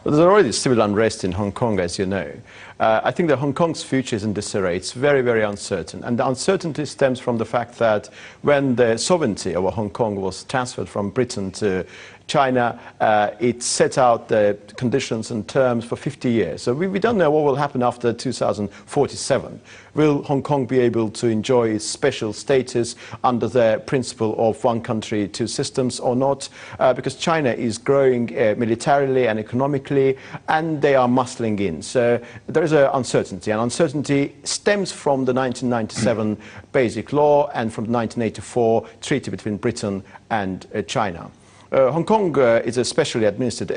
Well, there's already civil unrest in Hong Kong, as you know. I think that Hong Kong's future is in disarray. It's very, very uncertain. And the uncertainty stems from the fact that when the sovereignty over Hong Kong was transferred from Britain to China, it set out the conditions and terms for 50 years. So we don't know what will happen after 2047. Will Hong Kong be able to enjoy its special status under the principle of one country, two systems or not? Because China is growing militarily and economically, and they are muscling in. So there is an uncertainty, and uncertainty stems from the 1997 Basic Law and from the 1984 treaty between Britain and China. Hong Kong is a specially administered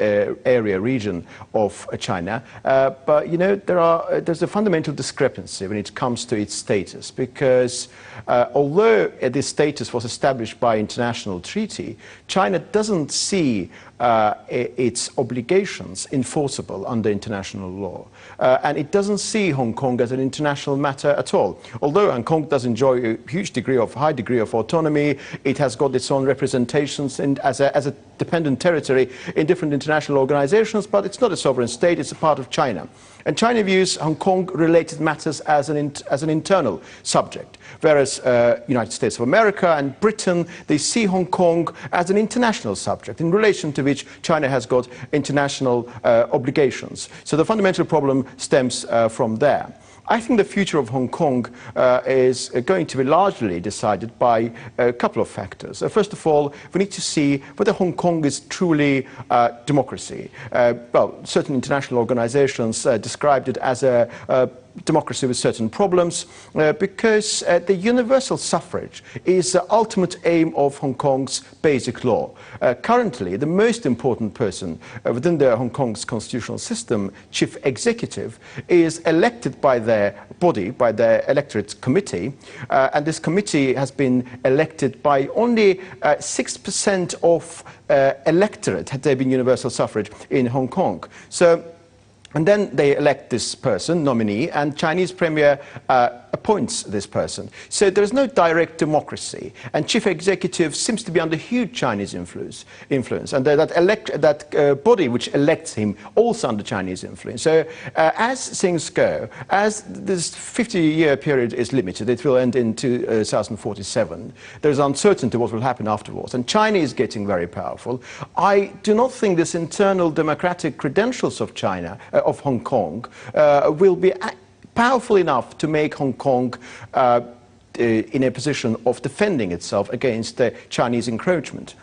region of China, but you know there's a fundamental discrepancy when it comes to its status, because although this status was established by international treaty, China doesn't see its obligations enforceable under international law, and it doesn't see Hong Kong as an international matter at all. Although Hong Kong does enjoy a high degree of autonomy, it has got its own representations as a dependent territory in different international organizations, but it's not a sovereign state, it's a part of China. And China views Hong Kong-related matters as an internal subject, whereas United States of America and Britain, they see Hong Kong as an international subject in relation to which China has got international obligations. So the fundamental problem stems from there. I think the future of Hong Kong is going to be largely decided by a couple of factors. First of all, we need to see whether Hong Kong is truly democracy. Well, certain international organizations described it as a democracy with certain problems, because the universal suffrage is the ultimate aim of Hong Kong's basic law. Currently, the most important person within the Hong Kong's constitutional system, chief executive, is elected by their body, by the electorate committee, and this committee has been elected by only 6% of electorate, had there been universal suffrage in Hong Kong. And then they elect this person, nominee, and Chinese premier appoints this person. So there is no direct democracy, and chief executive seems to be under huge Chinese influence, and that body which elects him also under Chinese influence. So as things go, as this 50-year period is limited, it will end in 2047. There is uncertainty what will happen afterwards, and China is getting very powerful. I do not think this internal democratic credentials of China, of Hong Kong, will be powerful enough to make Hong Kong in a position of defending itself against the Chinese encroachment.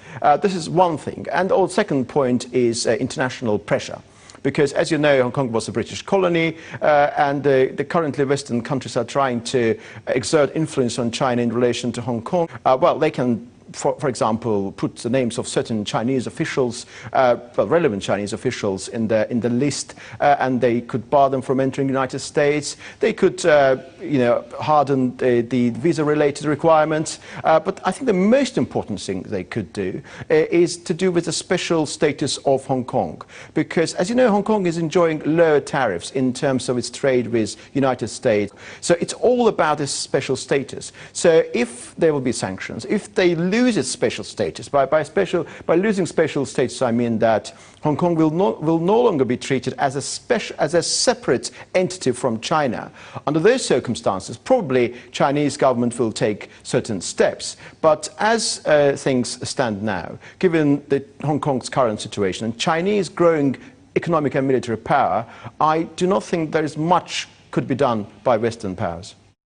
This is one thing. And the second point is international pressure. Because, as you know, Hong Kong was a British colony, and currently Western countries are trying to exert influence on China in relation to Hong Kong. Well, they can, for example, put the names of certain Chinese officials, relevant Chinese officials, in the list, and they could bar them from entering the United States. They could, harden the visa-related requirements. But I think the most important thing they could do is to do with the special status of Hong Kong, because, as you know, Hong Kong is enjoying lower tariffs in terms of its trade with the United States. So it's all about this special status. So if there will be sanctions, if they lose its special status, by losing special status, I mean that Hong Kong will no longer be treated as a separate entity from China. Under those circumstances, probably Chinese government will take certain steps. But as things stand now, given Hong Kong's current situation and Chinese growing economic and military power, I do not think there is much could be done by Western powers.